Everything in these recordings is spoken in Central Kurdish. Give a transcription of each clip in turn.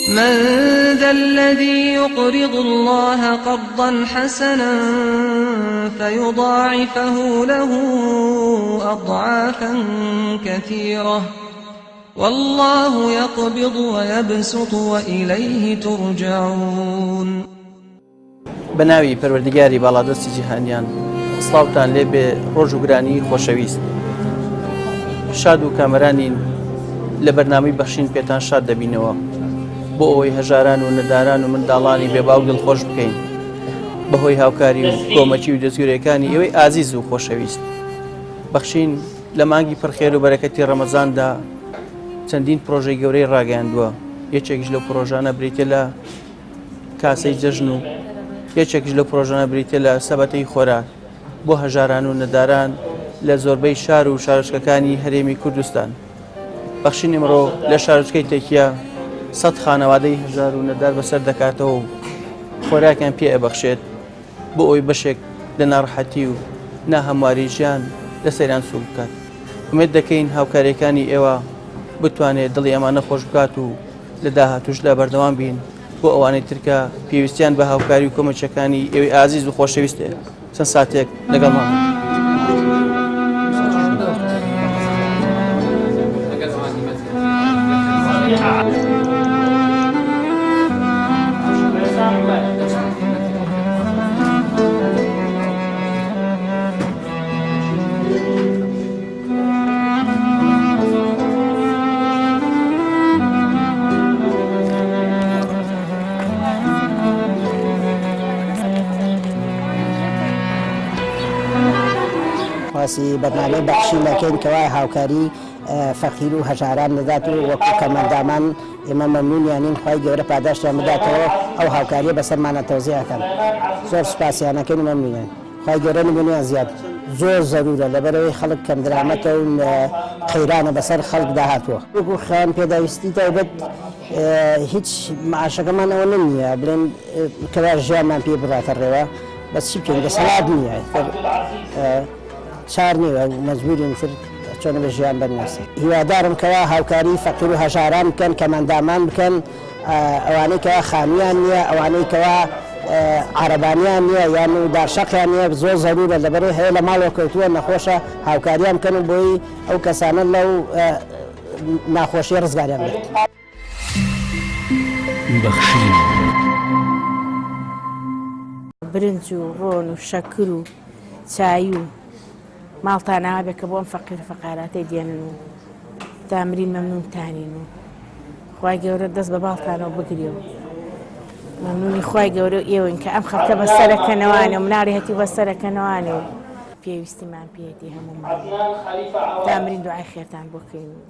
من ذا الذي يقرض الله قرضا حسنا فيضاعفه له أضعافا كثيرة والله يقبض ويبسط وإليه ترجعون. بناوی پەروەردگاری باڵادەستی جیهانیان، سڵاوتان لێ بێ ڕۆژ و گرانی خۆشەویست. شاد و کامەرانین لە بەرنامەی بەخشین پێتان شاد دەبینەوە بۆ ئەوەی هەژاران و نەداران و منداڵانی بێباو دڵخۆش بکەین بەهۆی هاوکاری و کۆمەکی و دەستگیرەکانی ئێوەی ئازیز و خۆشەویست. بەخشین لە مانگی پڕخێر و بەرەکەتی ڕەمەزاندا چەندین پرۆژەی گەورەی ڕاگەیاندووە. یەکێکیش لەو پرۆژانە بریتە لە کاسەی جەژن و یەکێکیش لەو پرۆژانە بریتە لە سەبەتەی خۆراک بۆ هەژاران و نەداران لە زۆربەی شار و شارۆچکەکانی هەرێمی کوردستان. بەخشین ئەمڕۆ لە شارۆچکەی تێکیە 100 خانەوادەی هەژار و نەدار بەسەر دەکاتەوە و خۆراکیان پێ ئەبەخشێت بۆ ئەوی بەشێک لە ناڕەحەتی و ناهەمواری ژیان لە سەیران سوو بکات. ئومێد دەکەین هاوکاریەکانی ئێوە بتوانێت دڵی ئەمانە خۆش بکات و لە داهاتووشدا بەردەوام بین بۆ ئەوانەی ترکە پێویستیان بە هاوکاری و کۆمەچەکانی ئێوەی ئازیز و خۆشەویستێ. چەند ساتێک لەگەڵمان باسی بەرنامەی بەخشین دەکەین کەوای هاوکاری فەقیر و هەژاران دەدات و وەکو کەمەندامان ئێمە مەمنونیانین خوای گەورە پاداشتیان بداتەوە ئەو هاوکاریە بەسەرمانە تەوزیعەکەن. زۆر سوپاسیانەکەین و مەمنونیان. خوای گەورە نمونیان زیاد زۆر زەرورە لەبەرەوەی خەڵک کەم درامەتە و خەیرانە بەسەر خەڵک داهاتووە. وەکو خەیان پێداویستی تایبەت هیچ معاشەکەمان ئەوە نمیە بڵێن کەوا ژیانمان پێ بڕاتە ڕێوە بەس چی بکەین دەسەڵات نییە چار نیوە مەجبورین تر چۆن بە ژیان بەنووسێ. هیوادارم کەوا هاوکاری فەقیر و هەژاران بکەن کەمەندامان بکەن ئەوانەی کەوا خانویان نییە ئەوانەی کەوا عەرەبانیان نییە یان و داشەقیان نییە زۆر زەرورە لەبەرەوەی هەیە لە ماڵەوە کەوتووە نەخۆشە هاوکاریان بکەن و بۆی ئەو کەسانە لەو ناخۆشیە ڕزگاریان بێت. بەخشین برنج و ڕۆن و شەکر و چای و ماڵتانەوە بێ کە بۆ ئەم فەقیر فەقاراتەی دێنن و دامرین مەمنونتانین و خوای گەورە دەست بە باڵتانەوە بگریەوە. مەمنونی خوای گەورە ئێوەن کە ئەم خەڵکە بەسەرەکەنەوانێ و مناڵی هەتی بەسەرەکەنەوانێ و پێویستیمان پێێتی هەموومان دامرین دوعای خێرتان بۆکەین و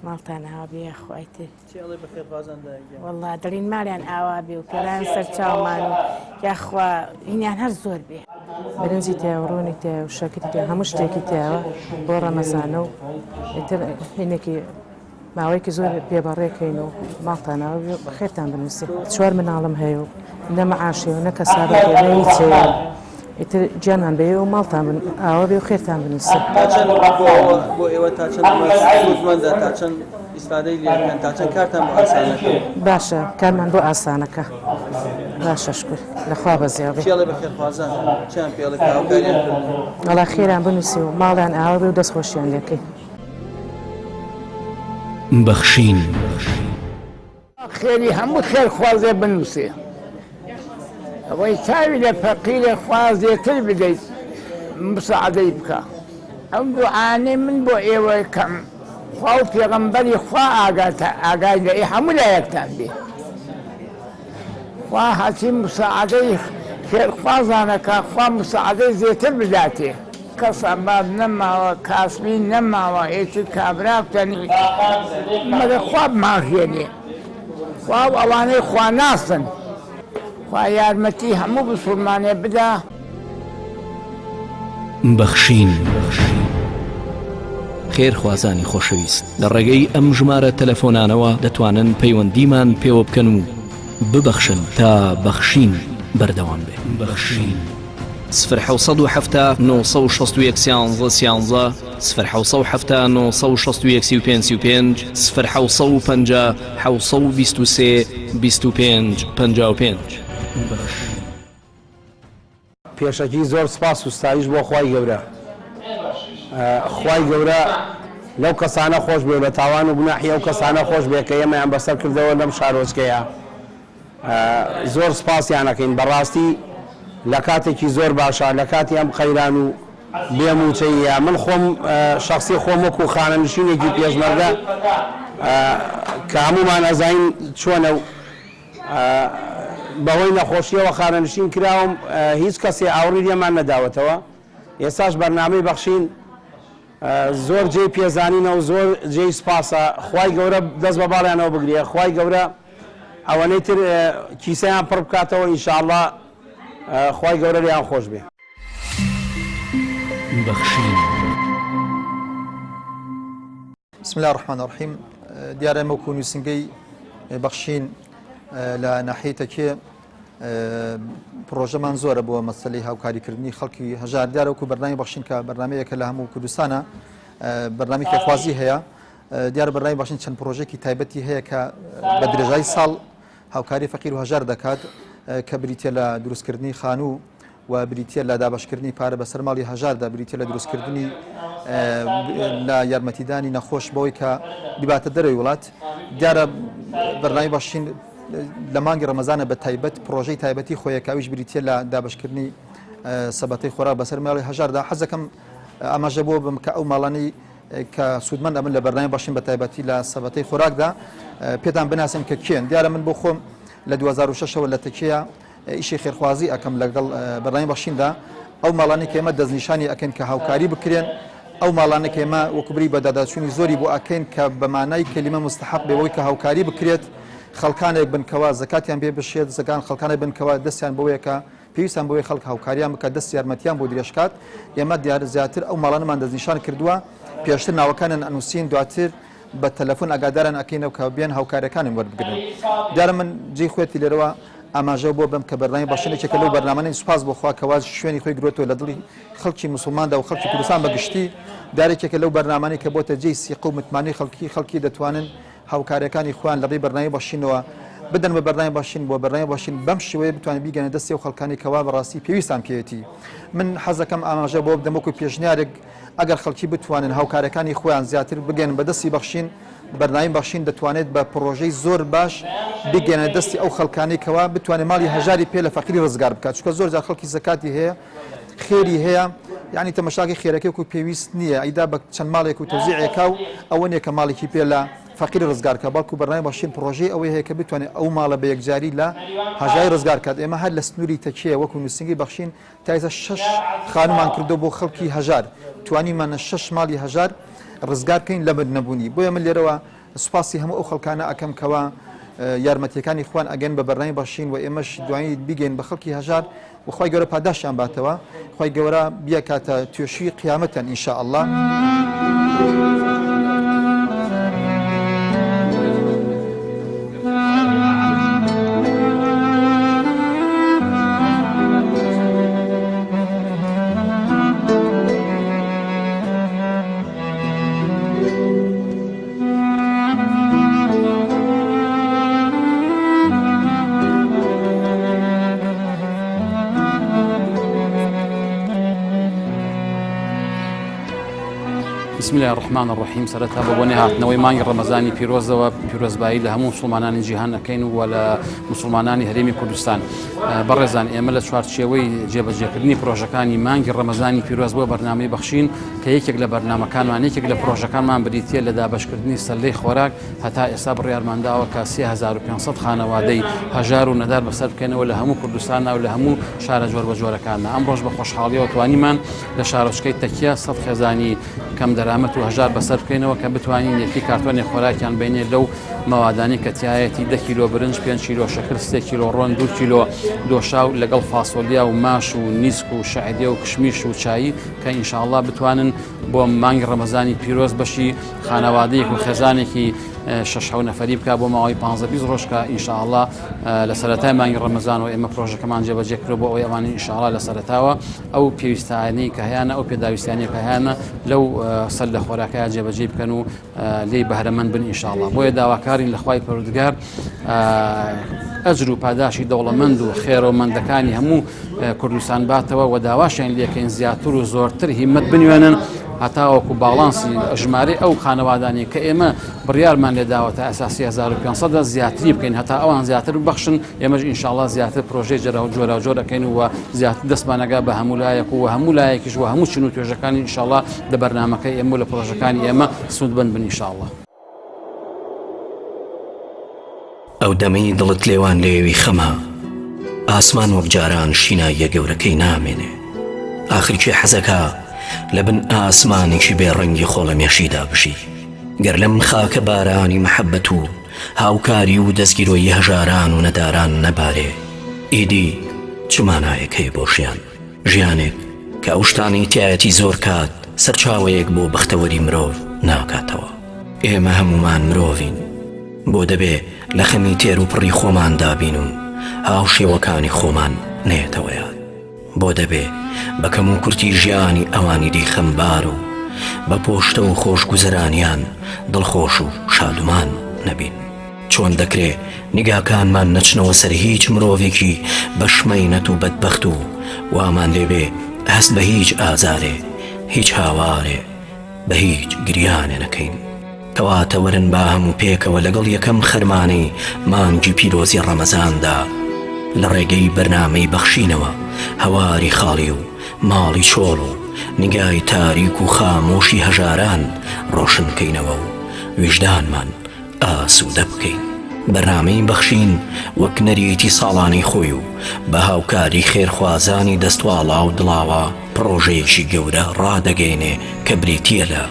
ماڵتانەوە بێ خوایتر وەڵڵا دڵین ماڵیان ئاوا بێ و پێلایان سەر چاومان و یاخوا هینیان هەر زۆر بێ. برنجی تایە و ڕۆنی تایە و شەکری تایە هەموو شتێکی تایەوە بۆ ڕەمەزانە و ئیتر هینێکی ماوەیەکی زۆر پێبەڕێکەین و ماڵتانەوە خێرتان بنووسێ. 4 مناڵم هەیە و نە مەعاشێ و نە کەسابەتێ نە هیچێ ئیتر گیانمان بێ و ماڵتان ئاوا بێ و خێرتان بنووسێ. بۆ ئێوە تا چەند زماندا تا چەند ئیسفادەی لێکەن تا چەند کارتان بۆ ئاسانەکە؟ باشە کارمان بۆ ئاسانەکە. باشە شکر لەخوا بەزیاو بێ. پێڵێ بەخێرخوازان چیان پێڵێ کە هاوکاریان کردن؟ وەڵا خێران بنووسی و ماڵیان ئاوا بێ و دەستخۆشیان لێکەین. بەخشین خێری هەموو خێرخوازێ بنووسێ ئەوەی چاوی لە فەقیرە خوازێتر بدەیت مساعدەی بکە. ئەم دوعانەی من بۆ ئێوە کەم خوا و پێغەمبەری خوا ئاگای لە هەموو لایەکتان بێ. خوا هەچی مساعدەی خێرخوازانەکە خوا مساعدەی زێتر بداتێ. کەس ئەباد نەماوە کاسبی نەماوە هێچی کابرا بکەنی مەگە خوا بماژێنێ. خوا ئەوانەی خوا ناسن خوا یارمەتی هەموو بسوڵمانێ بدا. بەخشین خێرخوازانی خۆشەویست لە ڕێگەی ئەم ژمارە تەلەفۆنانەوە دەتوانن پەیوەندیمان پێوە بکەن و ببەخشن تا بەخشین بەردەوام بێ. بەخشین 1970 961 13 13 1970 961 35 750 723 55. پێشەکی زۆر سپاس و ستایش بۆ خی گەورە خی گەورە لەو کەسانە خۆش بێ لە تاوان و گوناحی ئەو کەسانە خۆش بێ کە ئێمەیان بەسەر کردەوە لەم شارۆچکەیە زۆر سپاسیانەکەین بەڕاستی لە کاتێکی زۆر باشە لە کاتی ئەم قەیران و بێموچەیە من خۆم شخصی خۆم وەکو خانەنشینێکی پێشمەرگە کە هەمومان ئەزانین چۆنە و بەهۆی نەخۆشیەوە خانەنشین کراوم هیچ کەسێ ئاوری لێمان نەداوەتەوە ئێستاش بەرنامەی بەخشین زۆر جێی پێزانینە و زۆر جێی سپاسە خی گەورە دەست بە باڵیانەوە بگرێ خی گەورە ئەوەنەی تر کیسەیان پڕ بکاتەوە ئینشاءڵڵا خی گەورە لیان خۆش بێ بەخشین. بسم الله الرحمن الرحیم دیارە ئەمە نووسنگەی بەخشین لە ناحیەتەکێ پرۆژەمان زۆرە بۆ مەسەلەی هاوکاریکردنی خەڵکی هەژار دیارە وەکو بەرنامی بەخشین کە بەرنمەیەکە لە هەموو کوردستانە بەرنامی کێخوازی هەیە دیارە بەرنامی بەخشین چەند پرۆژێکی تایبەتی هەیە کە بە درێژای ساڵ هاوکاری فەقیر و هەژار دەکات کە بریتە لە دروستکردنی خانوو و بریتە لە دابشکردنی پارە بەسەر ماڵی هەژاردا بریتە لە دروستکردنی لە یارمەتیدانی نەخۆش بەوەی کە بیباتە دەرەوەی وڵات دیارە بەرنامی بەخشین لە مانگی ڕەمەزانە بە تایبەت پرۆژەی تایبەتی خۆیە کاویش بریتە لە دابشکردنی سەبەتەی خۆراک بەسەر ماڵی هەژاردا حەزەکەم ئاماژە بۆ بم کە ئەو ماڵانەی کە سوودمەند ئەمن لە بەرنامی بەخشین بە تایبەتی لە سەبەتەی خۆراکدا پێتان بناسم کە کێن دیارە من بۆ خۆم لە 2006ەوە لە تەکیە ئیشی خێرخوازی ئەەکەم لەگەڵ بەرنامی بەخشیندا ئەو ماڵانی کە ئێمە دەستنیشانی ئەکەن کە هاوکاری بکرێن ئەو ماڵانە کە ئێمە وەکوبری بە داداچوونی زۆری بۆ ئەکەین کە بەمانای کەلیمە مستحق بێەوەی کە هاوکاری بکرێت خەڵکانێک بنکەوە زەکاتیان بێ بشێت زەکان خەڵکانێک بنکەوە دەستیان بەوەیەکە پێویستان بۆی خەڵک هاوکاریان بکە دەست یارمەتیان بۆ درێژکات ئێمە دیار زیاتر ئەو ماڵانمان دەستنیشان کردووە پێشتر ناوەکانن ئەنووسین دواتر بە تەلەفۆن ئاگاداران ئەکەینەوە کە بێن هاوکارەکانم وەربگرن دیارە من جێی خۆێتی لێرەوە ئاماژە بۆ بم کە بەرنامی بەخشینێکێکە لەو بەرنامانەی سوپاس بۆخوا کەواز شوێنی خۆی گرۆتەوە لە دڵی خەڵکی مسلماندا و خەڵکی کوردستان بەگشتی دارێکێکە لەو بەرنامانەی کە بۆتە جێی سیقە و متمانەی خەڵکی دەتوانن هاوکارەکانی خۆیان لەڕێی بەرنامی بەخشینەوە بدەن بە بەرنامی بەخشین بۆ بەرنامی بەخشین بەم شێوەیە بتوانین بیگەنە دەستی و خەڵکانی کەوا بەڕاستی پێویستان پێوێتی من حەزەکەم ئاماژە بۆ بدەم وەکو پێشنیارێک ئەگەر خەڵکی بتوانن هاوکارەکانی خۆیان زیاتر بگەن بە دەستی بەخشین بەرنامی بەخشین دەتوانێت بە پرۆژەی زۆر باش بگەنە دەستی ئەو خەڵکانی کەوا بتوانێت ماڵی هەژاری پێ لە فەقیری ڕزگار بکات چونکە زۆر جار خەڵکی زەکاتی هەیە خێری هەیە یعنی تەماشاکی خێرەکەی و پێویست نییە ئەیدا بە چەند ماڵێک و تەوزیعێکا و ئەوە نیە کە ماڵێکی پێ لە فەقیر ڕزگارکە باڵکو بەرنامی بەخشین پرۆژەی ئەوەی هەیە کە بتوانێت ئەو ماڵە بە یەکجاری لە هەژاری ڕزگار کات ئێمە هەر لە سنووری تەکیە وەکو نووسنگی بەخشین تایزە 6 خانومان کردو بۆ خەڵکی هەژار توانیمانە 6 ماڵی هەژار ڕزگارکەین لە بەرنەبوونی بۆیە من لێرەوە سوپاسی هەموو ئەو خەڵکانە ئەەکەم کەوا یارمەتیەکانی خوان ئەگەن بە بەرنامی بەخشین و ئێمەش دوایی بیگەین بە خەڵکی هەژار و خی گەورە پاداشیان باتەوە خی گەورە بیاکاتە توێشی قیامەتەن ئینشاء الله. بسم الله الرحمن الرحیم سەرەتا بە بۆنێ هاتنەوەی مانگی ڕەمەزانی پیرۆزەوە پیرۆزبایی لە هەموو مسلمانانی جیهان ئەەکەین و لە مسلمانانی هەرێمی کوردستان بەڕێزان ئێمە لە چوارچێوەی جێبەجێکردنی پرۆژەکانی مانگی ڕەمەزانی پیرۆز بۆ بەرنامەی بەخشین کە یەکێک لە بەرنامەکانمان یەکێک لە پرۆژەکانمان بریتە لە دابشکردنی سەلەی خۆراک هەتا ئێستا بڕیارمانداوە کە 3500 خانەوادەی هەژار و نەدار بەسەر بکەنەوە لە هەموو کوردستانە و لە هەموو شارە جۆر بە جۆرەکانە ئەم ڕۆژ بە خۆشحاڵیەوە توانیمان لە شارۆچکەی تەکیە 100 خێزانی کەم دەرامەت و هەژار بەسەر بکەینەوە کە بتوانین یەکی کارتۆنی خۆراکیان بینێ لەو مەوادانی کە تایەتی 10 کیلۆ برنج 5 کیلۆ شەکر 3 کیلۆ ڕۆن 2 کیلۆ دۆشاو لەگەڵ فاسۆلیا و ماش و نیسک و شەعیدێ و کشمیش و چایی کە ئینشاءڵڵا بتوانن بۆ مانگی ڕەمەزانی پیرۆز بەشی خانەوادەیەک و خێزانێکی 6 نەفەری بکە بۆ ماوەی 15 ڕۆژ کە ئینشاءالله لە سەرەتای مانگی ڕەمەزان و ئێمە پرۆژەکەمان جێبەجێ کرد بۆ ئەوەی ئەوانە ئینشاءالله لە سەرەتاوە ئەو پێویستانەی کە هەیەە ئەو پێداویستیانەی کە هەیەە لەو سەر لە خۆراکەیە جێبەجێ بکەن و لێی بەهرەمەند بن ئینشاءالله. بۆیە داواکارین لە خوای پەروەردگار ئەجر و پاداشی دەوڵەمەند و خێرەومەندەکانی هەموو کوردستان باتەوە و داواشیان لێکەین زیاتر و زۆرتر هیممەت بنوێنن هەتاوەکو باڵانسی ژمارە ئەو خانەوادانی کە ئێمە بڕیارمان لێداوەتە ئەساسی 1500 زیاتری بکەین هەتا ئەوان زیاتر ببەخشن ئێمەش ئینشاءالله زیاتر پرۆژەی جۆرە جۆرەکەین و زیاتر دەستمانەگا بە هەموو لایەک و هەموو لایەکیش و هەموو چین و توێژەکانی ئینشاءالله لە بەرنامەکەی ئێمە و لە پرۆژەکانی ئێمە سوودبن بن ئینشاءالله. ئەو دەمەی دڵت لێوان لێوی خەمە ئاسمان وەک جاران شیناییە گەورەکەی نامێنێ ئاخرکی حەزەکە لە بن ئاسمانێکی بێڕەنگی خۆڵەمێشیدا بشی گەر لەم خاکە بارانی مەحەبەت و هاوکاری و دەستگیرۆیی هەژاران و نەداران نەبارێ ئیدی چمانایەکەی بۆ ژیان ژیانێک کە ئەو شتانی تایەتی زۆر کات سەرچاوەیەک بۆ بەختەوەری مرۆڤ ناکاتەوە. ئێمە هەمومان مرۆڤین بۆ دەبێ لە خەمی تێر و پڕی خۆمان دابین و هاوشێوەکانی خۆمان نێتەوە یاد بۆ دەبێ بەکەم و کورتی ژیانی ئەوانی دی خەمبار و بە پۆشتە و خۆشگوزەرانیان دڵخۆش و شادومان نەبین. چۆن دەکرێ نیگاکانمان نەچنەوە سەر هیچ مرۆڤێکی بەشمەینەت و بەدبەخت و وامان لێبێ هەست بە هیچ ئازارێ هیچ هاوارێ بە هیچ گریانێ نەکەین. کەواتە وەرن با هەموو پێکەوە لەگەڵ یەکەم خەرمانەی مانگی پیرۆزی ڕەمەزاندا لە ڕێگەی بەرنامەی بەخشینەوە هەواری خاڵی و ماڵی چۆڵ و نیگای تاریک و خامۆشی هەژاران ڕۆشنکەینەوە و ویژدانمان ئاسوودە بکەین. بەرنامەی بەخشین وەک نەریتی ساڵانەی خۆی و بە هاوکاری خێرخوازانی دەستواڵا و دڵاوە پرۆژەیەکی گەورە ڕادەگەینێ کە بریتیە لە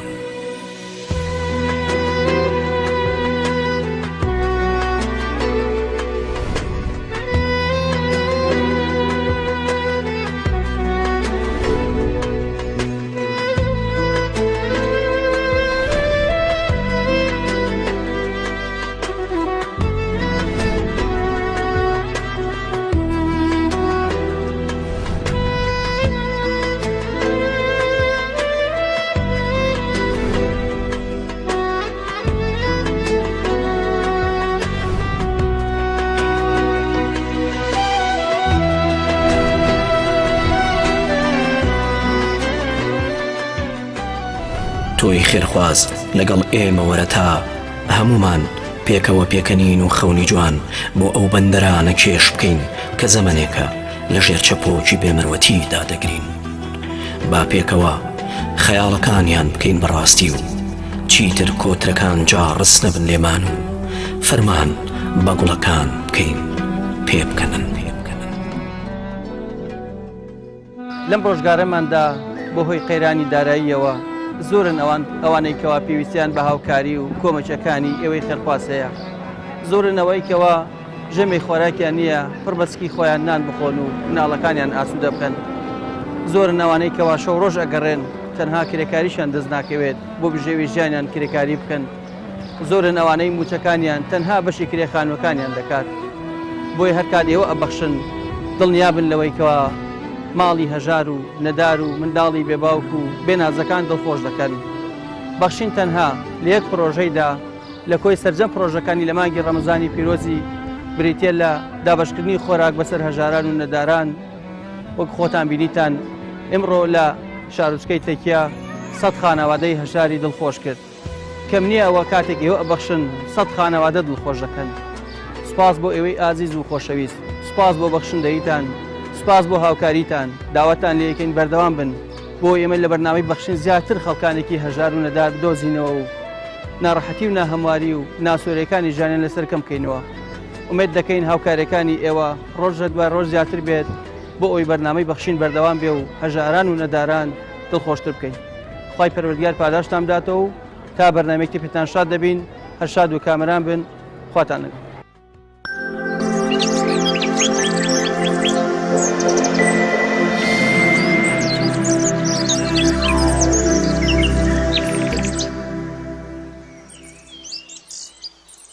تۆی خێرخواز لەگەڵ ئێمە وەرە تا هەمومان پێکەوە پێکەنین و خەونی جوان بۆ ئەو بەندەرانە کێش بکەین کە زەمانێکە لە ژێر چەپۆکی بێمەروەتیدا دەگرین. با پێکەوە خەیاڵەکانیان بکەین بەڕاستی و چیتر کۆترەکان جا ڕست نەبن لێمان و فەرمان بە گوڵەکان بکەین پێ بکەنن. لەم ڕۆژگارەماندا بۆ هۆی قەیرانی داراییەوە زۆرن ئەوانەی کەوا پێویستیان بە هاوکاری و کۆمەچەکانی ئێوەی خێرخواز هەیە زۆرن ئەوەی کەوا ژەمەی خۆراکیان نییە پڕبەسکی خۆیان نان بخۆن و مناڵەکانیان ئاسوودە بکەن زۆرن ئەوانەی کەوا شەو ڕۆژ ئەگەڕێن تەنها کرێکاریشان دەست ناکەوێت بۆ بژێوی ژیانیان کرێکاری بکەن زۆرن ئەوانەی موچەکانیان تەنها بەشی کرێخانوەکانیان دەکات بۆی هەر کات ئێوە ئەبەخشن دڵنیابن لەوەی کەوا ماڵی هەژار و نەدار و منداڵی بێباوک و بێنازەکان دڵخۆش دەکەن. بەخشین تەنها لە یەک پرۆژەیدا لە کۆی سەرجەم پرۆژەکانی لە مانگی ڕەمەزانی پیرۆزی بریتە لە دابەشکردنی خۆراک بەسەر هەژاران و نەداران وەک خۆتان بینیتان ئێمڕۆ لە شارۆچکەی تەکیا 100 خانەوادەی هەژاری دڵخۆش کرد کەم نییە ئەوە کاتێک ئێوە ئەبەخشن 100 خانەوادە دڵخۆش دەکەن. سوپاس بۆ ئێوەی ئازیز و خۆشەویست سوپاس بۆ بەخشندەیتان سپاس بۆ هاوکاریتان داوەتان لێکەین بەردەوام بن بۆ ئێمە لە بەرنامەی بەخشین زیاتر خەڵکانێکی هەژار و نەدار بدۆزینەوە و ناڕەحەتی و ناهەمواری و ناسۆرەکانی ژیانیان لەسەر کەم بکەینەوە. ئومێد دەکەین هاوکارەکانی ئێوە ڕۆژە دوای ڕۆژ زیاتر بێت بۆ ئەوی بەرنامەی بەخشین بەردەوام بێ و هەژاران و نەداران دڵخۆشتر بکەین. خوای پەروەردگار پاداشتان بداتەوە و تا بەرنامەیەکی پێتان شاد دەبین هەر شاد و کامەران بن خواتان لەگەڵ.